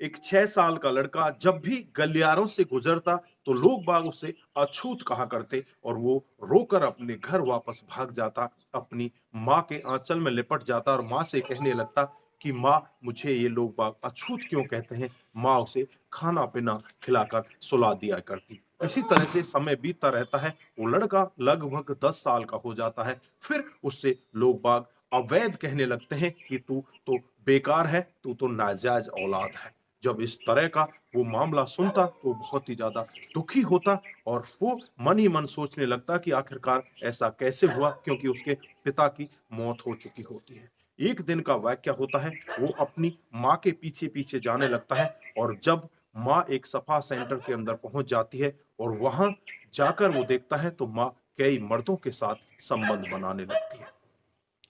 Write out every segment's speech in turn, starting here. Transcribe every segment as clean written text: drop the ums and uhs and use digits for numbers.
एक 6 साल का लड़का जब भी गलियारों से गुजरता तो लोग बाग उसे अछूत कहा करते और वो रोकर अपने घर वापस भाग जाता, अपनी माँ के आंचल में लिपट जाता और माँ से कहने लगता कि माँ, मुझे ये लोग बाग अछूत क्यों कहते हैं। माँ उसे खाना पीना खिलाकर सुला दिया करती। इसी तरह से समय बीतता रहता है। वो लड़का लगभग 10 साल का हो जाता है। फिर उससे लोग बाग अवैध कहने लगते हैं कि तू तो बेकार है, तू तो नाजायज औलाद है। जब इस तरह का वो मामला सुनता तो बहुत ही ज्यादा दुखी होता और वो मन ही मन सोचने लगता कि आखिरकार ऐसा कैसे हुआ, क्योंकि उसके पिता की मौत हो चुकी होती है। एक दिन का वाक्य होता है, वो अपनी माँ के पीछे पीछे जाने लगता है और जब माँ एक सफा सेंटर के अंदर पहुंच जाती है और वहां जाकर वो देखता है तो माँ कई मर्दों के साथ संबंध बनाने लगती है।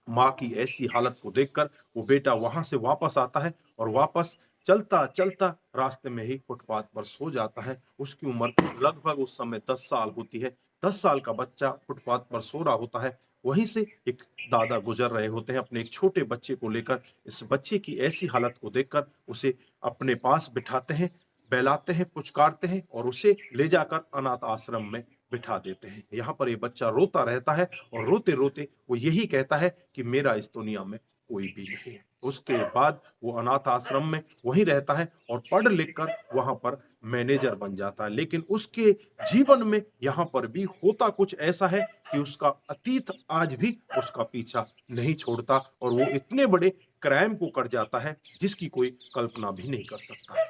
माँ की ऐसी हालत को देखकर वो बेटा वहां से वापस आता है और वापस चलता चलता रास्ते में ही फुटपाथ पर सो जाता है। उसकी उम्र लगभग उस समय 10 साल होती है। 10 साल का बच्चा फुटपाथ पर सो रहा होता है। वहीं से एक दादा गुजर रहे होते हैं अपने एक छोटे बच्चे को लेकर। इस बच्चे की ऐसी हालत को देखकर उसे अपने पास बिठाते हैं, बहलाते हैं, पुचकारते हैं और उसे ले जाकर अनाथ आश्रम में बिठा देते हैं। यहाँ पर ये बच्चा रोता रहता है और रोते-रोते वो यही कहता है कि मेरा इस दुनिया में कोई भी नहीं है। उसके बाद वो अनाथ आश्रम में वहीं रहता है और पढ़ लिख कर वहाँ पर मैनेजर बन जाता है। लेकिन उसके जीवन में यहाँ पर भी होता कुछ ऐसा है कि उसका अतीत आज भी उसका पीछा नहीं छोड़ता और वो इतने बड़े क्राइम को कर जाता है जिसकी कोई कल्पना भी नहीं कर सकता।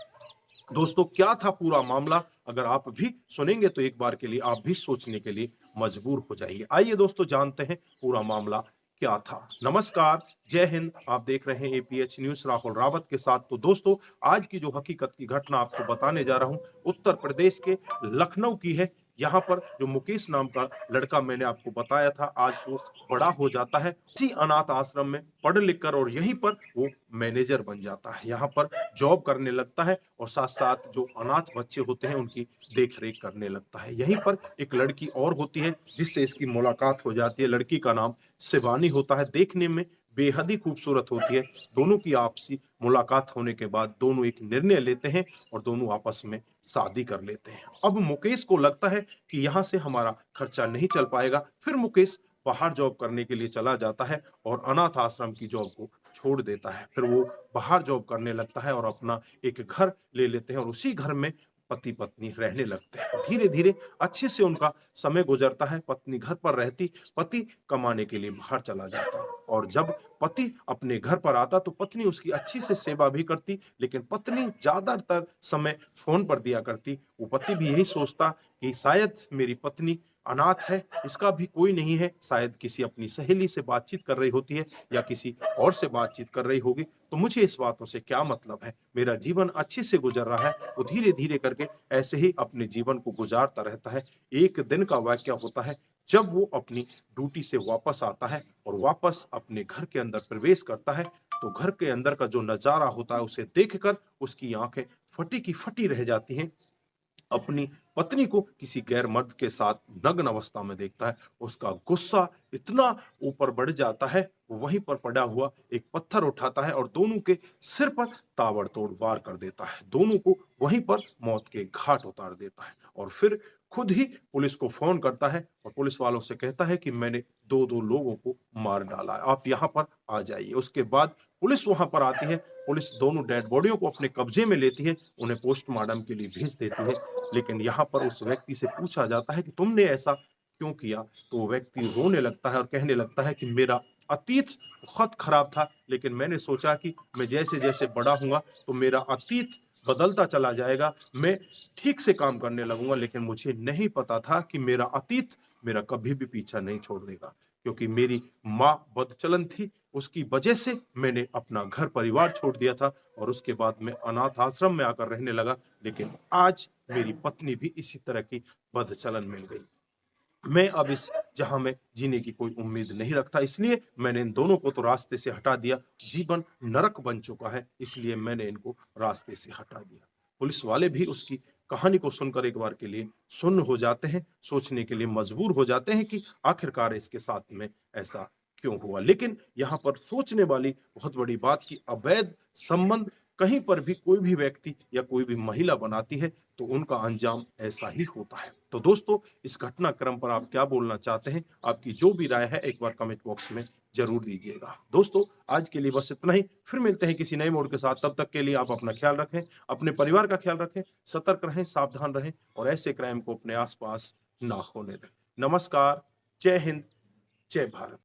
दोस्तों, क्या था पूरा मामला? अगर आप भी सुनेंगे तो एक बार के लिए आप भी सोचने के लिए मजबूर हो जाएंगे। आइए दोस्तों, जानते हैं पूरा मामला क्या था। नमस्कार, जय हिंद। आप देख रहे हैं एपीएच न्यूज राहुल रावत के साथ। तो दोस्तों, आज की जो हकीकत की घटना आपको बताने जा रहा हूं, उत्तर प्रदेश के लखनऊ की है। यहाँ पर जो मुकेश नाम का लड़का मैंने आपको बताया था, आज वो बड़ा हो जाता है उसी अनाथ आश्रम में पढ़ लिख कर और यहीं पर वो मैनेजर बन जाता है। यहाँ पर जॉब करने लगता है और साथ-साथ जो अनाथ बच्चे होते हैं उनकी देख-रेख करने लगता है। यहीं पर एक लड़की और होती है जिससे इसकी मुलाकात हो जाती है। लड़की का नाम शिवानी होता है, देखने में बेहद ही खूबसूरत होती है। दोनों की आपसी मुलाकात होने के बाद दोनों एक निर्णय लेते हैं और दोनों आपस में शादी कर लेते हैं। अब मुकेश को लगता है कि यहाँ से हमारा खर्चा नहीं चल पाएगा। फिर मुकेश बाहर जॉब करने के लिए चला जाता है और अनाथ आश्रम की जॉब को छोड़ देता है। फिर वो बाहर जॉब करने लगता है और अपना एक घर ले लेते हैं और उसी घर में पति-पत्नी रहने लगते हैं। धीरे-धीरे अच्छे से उनका समय गुजरता है, पत्नी घर पर रहती, पति कमाने के लिए बाहर चला जाता। और जब पति अपने घर पर आता तो पत्नी उसकी अच्छी से सेवा भी करती, लेकिन पत्नी ज़्यादातर समय फ़ोन पर दिया करती। वो पति भी यही सोचता कि शायद मेरी पत्नी अनाथ है, इसका भी कोई नहीं है, शायद किसी अपनी सहेली से बातचीत कर रही होती है या किसी और से बातचीत कर रही होगी, तो मुझे इस बातों से क्या मतलब है? मेरा जीवन अच्छे से गुज़र रहा है। वो धीरे-धीरे करके ऐसे ही अपने जीवन को गुज़ारता रहता है। एक दिन का वाक़या होता है, जब वो अपनी ड्यूटी से वापस आता है और वापस अपने घर के अंदर प्रवेश करता है, तो घर के अंदर का जो नज़ारा होता है, उसे देखकर उसकी आँखें फटी की फटी रह जाती हैं। अपनी पत्नी को किसी गैर मर्द के साथ नग्न अवस्था में देखता है। उसका गुस्सा इतना ऊपर बढ़ जाता है, वो वहीं पर पड़ा हुआ एक पत्थर उठाता है और दोनों के सिर पर ताबड़तोड़ वार कर देता है। दोनों को वहीं पर मौत के घाट उतार देता है और फिर खुद ही पुलिस को फ़ोन करता है और पुलिस वालों से कहता है कि मैंने 2-2 लोगों को मार डाला है, आप यहाँ पर आ जाइए। उसके बाद पुलिस वहाँ पर आती है, पुलिस दोनों डेड बॉडियों को अपने कब्ज़े में लेती है, उन्हें पोस्टमार्टम के लिए भेज देती है। लेकिन यहाँ पर उस व्यक्ति से पूछा जाता है कि तुमने ऐसा क्यों किया? तो वो व्यक्ति रोने लगता है और कहने लगता है कि मेरा अतीत बहुत खराब था, लेकिन मैंने सोचा कि मैं जैसे-जैसे बड़ा होऊँगा तो मेरा अतीत बदलता चला जाएगा, मैं ठीक से काम करने लगूँगा, लेकिन मुझे नहीं पता था कि मेरा अतीत मेरा कभी भी पीछा नहीं छोड़ देगा। क्योंकि मेरी माँ बदचलन थी, उसकी वजह से मैंने अपना घर-परिवार छोड़ दिया था और उसके बाद मैं अनाथ आश्रम में आकर रहने लगा। लेकिन आज मेरी पत्नी भी इसी तरह की बदचलन मिल गई। मैं अब इस जहाँ में जीने की कोई उम्मीद नहीं रखता, इसलिए मैंने इन दोनों को तो रास्ते से हटा दिया। जीवन नरक बन चुका है, इसलिए मैंने इनको रास्ते से हटा दिया। पुलिस वाले भी उसकी कहानी को सुनकर एक बार के लिए सुन्न हो जाते हैं, सोचने के लिए मजबूर हो जाते हैं कि आखिरकार इसके साथ में ऐसा क्यों हुआ? लेकिन यहाँ पर सोचने वाली बहुत बड़ी बात कि अवैध संबंध कहीं पर भी कोई भी व्यक्ति या कोई भी महिला बनाती है, तो उनका अंजाम ऐसा ही होता है। तो दोस्तों, इस घटनाक्रम पर आप क्या बोलना चाहते हैं? आपकी जो भी राय है एक बार कमेंट बॉक्स में ज़रूर दीजिएगा। दोस्तों, आज के लिए बस इतना ही, फिर मिलते हैं किसी नए मोड़ के साथ, तब तक के लिए आप अपना ख्याल रखें, अपने परिवार का ख्याल रखें, सतर्क रहें, सावधान रहें और ऐसे क्राइम को अपने आस-पास ना होने दें। नमस्कार, जय हिंद, जय भारत।